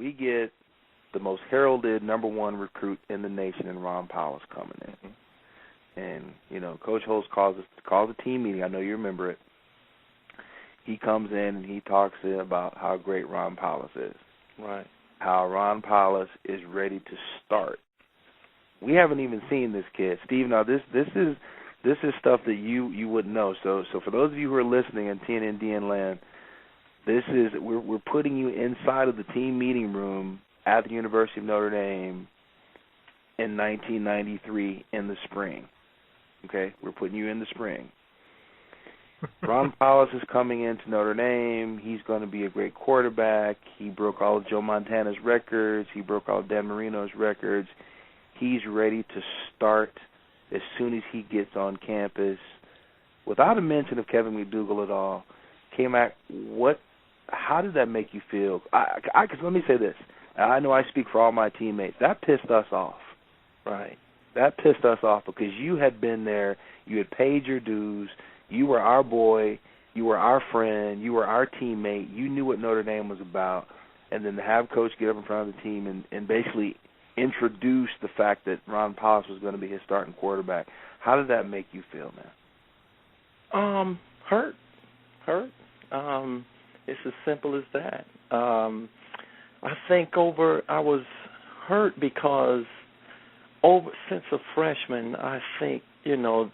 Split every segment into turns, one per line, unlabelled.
we get the most heralded number one recruit in the nation in Ron Powlus coming in. And, you know, Coach Holtz calls a team meeting. I know you remember it. He comes in and he talks about how great Ron Powlus is.
Right.
How Ron Powlus is ready to start. We haven't even seen this kid. Steve, now this is stuff that you wouldn't know. So for those of you who are listening in TNNDN land, we're putting you inside of the team meeting room at the University of Notre Dame in 1993 in the spring. Okay? We're putting you in the spring. Ron Powlus is coming into Notre Dame. He's going to be a great quarterback. He broke all of Joe Montana's records. He broke all of Dan Marino's records. He's ready to start as soon as he gets on campus. Without a mention of Kevin McDougal at all, K-Mac, how did that make you feel? 'Cause let me say this. I know I speak for all my teammates. That pissed us off.
Right.
That pissed us off because you had been there. You had paid your dues. You were our boy. You were our friend. You were our teammate. You knew what Notre Dame was about. And then to have Coach get up in front of the team and basically introduce the fact that Ron Powlus was going to be his starting quarterback, how did that make you feel, man?
Hurt. It's as simple as that. I think I was hurt because since a freshman, I think, you know,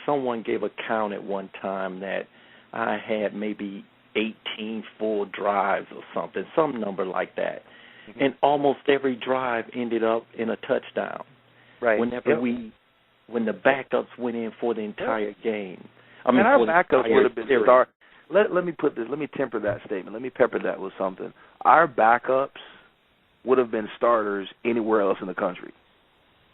someone gave a count at one time that I had maybe 18 full drives or something, some number like that. Mm-hmm. And almost every drive ended up in a touchdown.
Right.
When the backups went in for the entire game.
I mean, our backups would have been start. Let me temper that statement. Let me pepper that with something. Our backups would have been starters anywhere else in the country.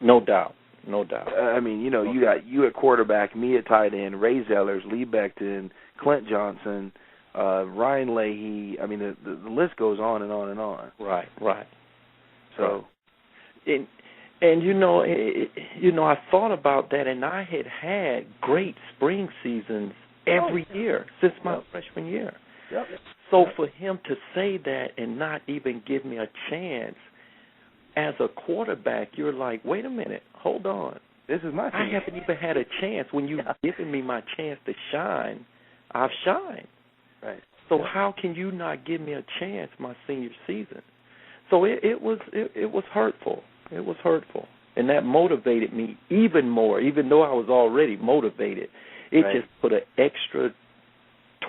No doubt.
I mean, you know, you got you at quarterback, me at tight end, Ray Zellers, Lee Beckton, Clint Johnson, Ryan Leahy. I mean, the list goes on and on and on.
Right.
So,
and you know, I thought about that, and I had great spring seasons every year since my freshman year.
Yep.
So for him to say that and not even give me a chance as a quarterback, you're like, wait a minute, hold on.
This is my team.
I haven't even had a chance. When you've given me my chance to shine, I've shined.
Right.
So how can you not give me a chance my senior season? So it was hurtful. It was hurtful. And that motivated me even more, even though I was already motivated. It just put an extra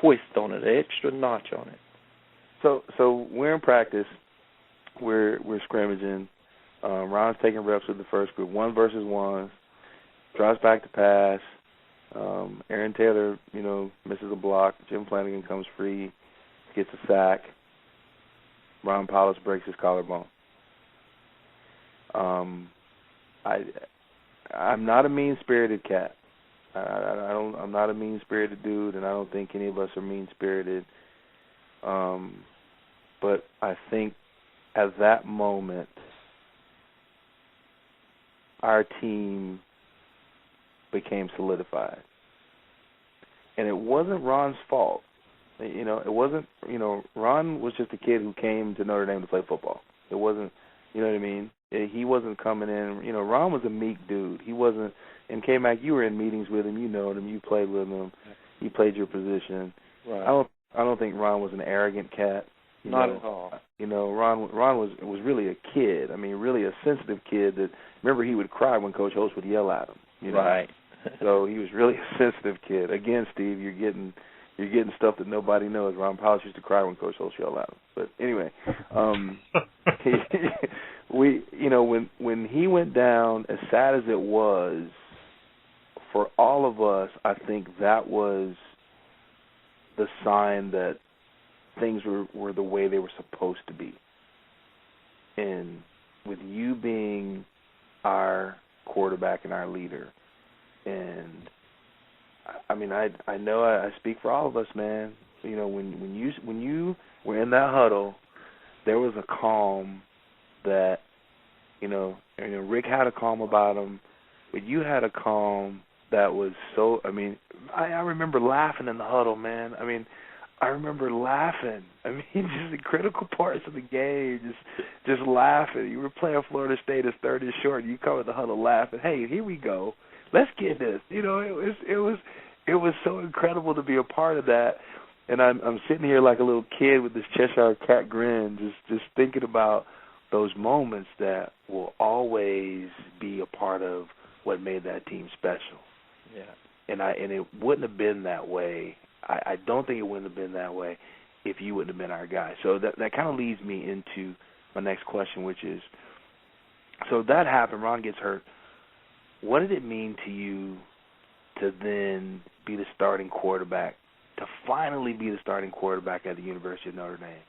twist on it, an extra notch on it.
So we're in practice. We're scrimmaging. Ron's taking reps with the first group, 1 versus 1. Drops back to pass. Aaron Taylor, you know, misses a block. Jim Flanagan comes free, gets a sack. Ron Powlus breaks his collarbone. I'm not a mean-spirited cat. I'm not a mean-spirited dude, and I don't think any of us are mean-spirited. But I think at that moment, our team became solidified. And it wasn't Ron's fault. You know, it wasn't, you know, Ron was just a kid who came to Notre Dame to play football. It wasn't, you know what I mean? He wasn't coming in, you know, Ron was a meek dude. He wasn't, and K-Mac, you were in meetings with him, you know him, you played with him, you played your position.
Right.
I don't think Ron was an arrogant cat.
Not at all.
You know, Ron was really a kid. I mean, really a sensitive kid that, remember, he would cry when Coach Holtz would yell at him. You know?
Right.
So he was really a sensitive kid. Again, Steve, you're getting stuff that nobody knows. Ron Powlus used to cry when Coach Holtz yelled at him. But anyway, when he went down, as sad as it was, for all of us, I think that was the sign that things were the way they were supposed to be. And with you being our quarterback and our leader, and I mean, I know I speak for all of us, man. You know, when you were in that huddle, there was a calm that, you know, Rick had a calm about him, but you had a calm that was so. I mean, I remember laughing in the huddle, man. I mean, I remember laughing. I mean, just the critical parts of the game, just laughing. You were playing Florida State as third and short, and you come in the huddle laughing. Hey, here we go. Let's get this. You know, it was so incredible to be a part of that. And I'm sitting here like a little kid with this Cheshire Cat grin, just thinking about those moments that will always be a part of what made that team special.
Yeah.
And it wouldn't have been that way. I don't think it wouldn't have been that way if you wouldn't have been our guy. So that kind of leads me into my next question, which is, so that happened, Ron gets hurt. What did it mean to you to then be the starting quarterback, to finally be the starting quarterback at the University of Notre Dame,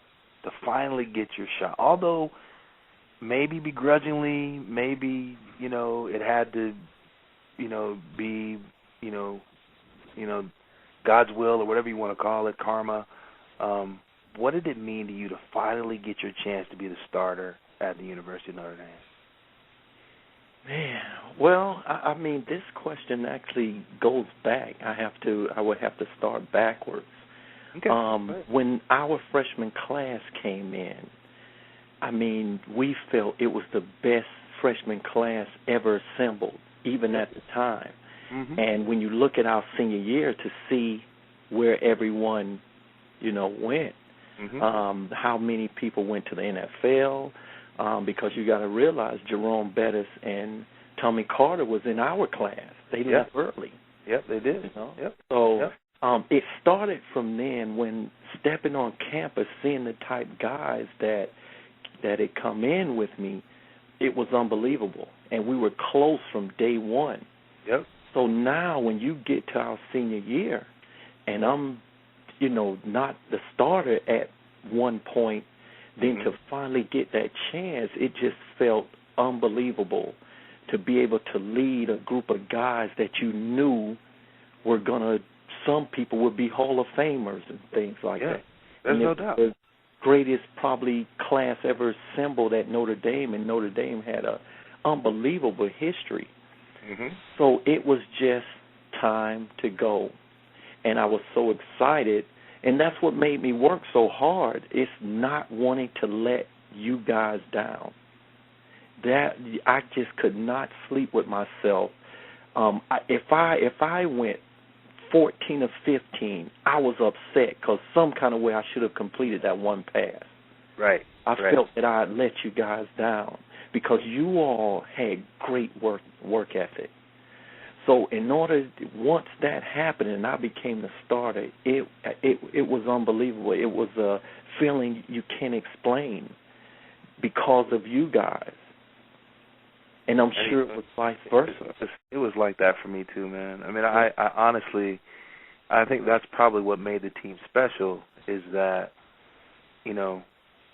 to finally get your shot? Although maybe begrudgingly, maybe, you know, it had to, you know, be, you know, God's will or whatever you want to call it, karma. What did it mean to you to finally get your chance to be the starter at the University of Notre Dame?
Man, well, I mean, this question actually goes back. I would have to start backwards.
Okay.
When our freshman class came in, I mean, we felt it was the best freshman class ever assembled, even at the time.
Mm-hmm.
And when you look at our senior year to see where everyone, you know, went,
mm-hmm.
How many people went to the NFL, because you got to realize Jerome Bettis and Tommy Carter was in our class. They left early.
Yep, they did.
You know?
Yep.
So
yep.
It started from then when stepping on campus, seeing the type guys that had come in with me, it was unbelievable. And we were close from day one.
Yep.
So now when you get to our senior year, and I'm, you know, not the starter at one point, then
mm-hmm.
to finally get that chance, it just felt unbelievable to be able to lead a group of guys that you knew were going to, some people would be Hall of Famers and things like that.
There's no doubt.
The greatest probably class ever assembled at Notre Dame, and Notre Dame had a unbelievable history.
Mm-hmm.
So it was just time to go. And I was so excited, and that's what made me work so hard. It's not wanting to let you guys down. That I just could not sleep with myself. If I went 14 or 15, I was upset because some kind of way I should have completed that one pass.
Right.
I felt that I had let you guys down because you all had great work ethic. So in order, once that happened and I became the starter, it was unbelievable. It was a feeling you can't explain because of you guys. And I'm sure it was vice versa.
It was like that for me too, man. I mean, I honestly, I think that's probably what made the team special is that, you know,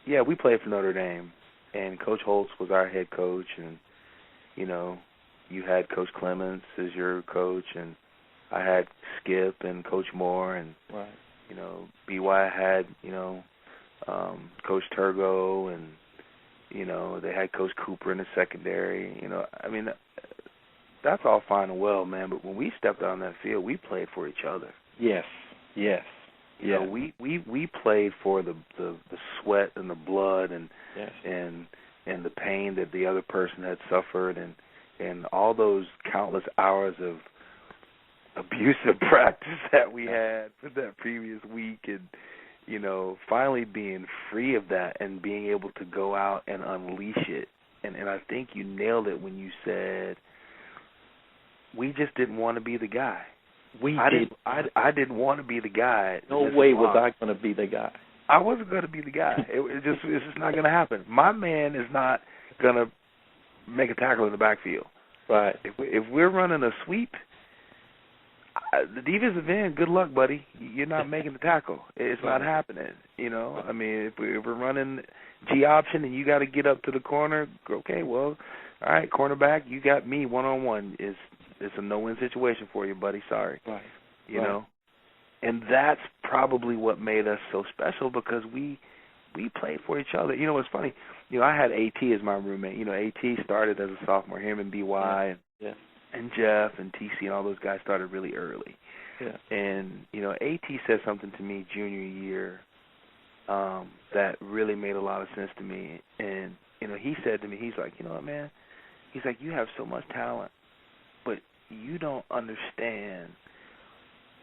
yeah, we played for Notre Dame, and Coach Holtz was our head coach, and, you know, you had Coach Clements as your coach, and I had Skip and Coach Moore, and, you know, BY had, you know, Coach Turgo, and, you know, they had Coach Cooper in the secondary. You know, I mean, that's all fine and well, man, but when we stepped out on that field, we played for each other.
Yes.
You know, we played for the sweat and the blood and the pain that the other person had suffered and all those countless hours of abusive practice that we had for that previous week, and, you know, finally being free of that and being able to go out and unleash it. And I think you nailed it when you said we just didn't want to be the guy. I didn't want to be the guy.
No way was I going to be the guy.
I wasn't going to be the guy. It's just not going to happen. My man is not going to make a tackle in the backfield.
Right.
If we're running a sweep, the defensive end, good luck, buddy. You're not making the tackle. It's not happening. You know, I mean, if we're running G option and you got to get up to the corner, okay, well, all right, cornerback, you got me one-on-one. It's a no-win situation for you, buddy. Sorry.
Right.
You know? And that's probably what made us so special because we played for each other. You know, what's funny? You know, I had AT as my roommate. You know, AT started as a sophomore. Him and BY and Jeff and TC and all those guys started really early.
Yeah.
And, you know, AT said something to me junior year that really made a lot of sense to me. And, you know, he said to me, he's like, you know what, man? He's like, you have so much talent, but you don't understand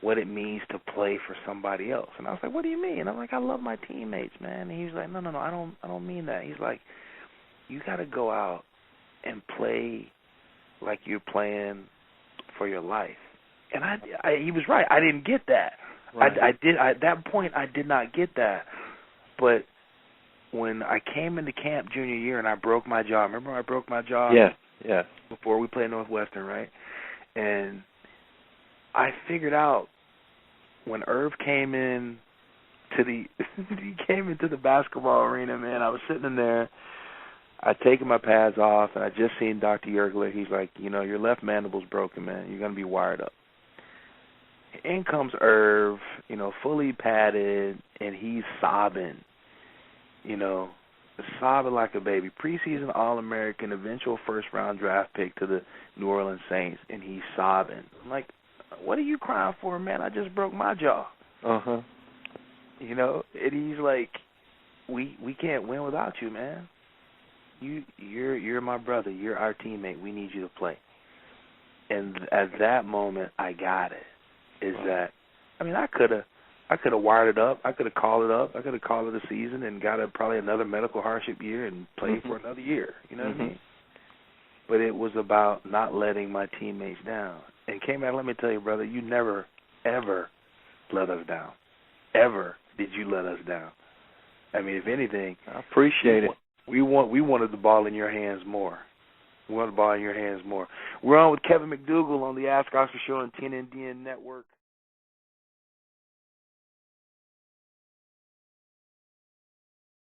what it means to play for somebody else. And I was like, what do you mean? I'm like, I love my teammates, man. And he's like, no, I don't mean that. He's like, you got to go out and play like you're playing for your life. And he was right. I didn't get that.
Right.
At that point, I did not get that. But when I came into camp junior year and I broke my jaw, remember I broke my jaw?
Yes.
Before we played Northwestern, right? And I figured out when Irv came in to he came into the basketball arena, man, I was sitting in there. I'd taken my pads off, and I just seen Dr. Yergler. He's like, you know, your left mandible's broken, man. You're going to be wired up. In comes Irv, you know, fully padded, and he's sobbing, you know, sobbing like a baby. Preseason All-American, eventual first-round draft pick to the New Orleans Saints, and he's sobbing. I'm like, what are you crying for, man? I just broke my jaw.
Uh-huh.
You know, and he's like, we can't win without you, man. You're my brother. You're our teammate. We need you to play. And at that moment, I got it. Is that, I mean, I could have wired it up. I could have called it up. I could have called it a season and got probably another medical hardship year and played for another year. You know what I mean? But it was about not letting my teammates down. And K-Man, let me tell you, brother, you never, ever let us down. Ever did you let us down. I mean, if anything,
I appreciate it.
We wanted the ball in your hands more. We wanted the ball in your hands more. We're on with Kevin McDougal on the Ask Oscar Show on TNNDN Network.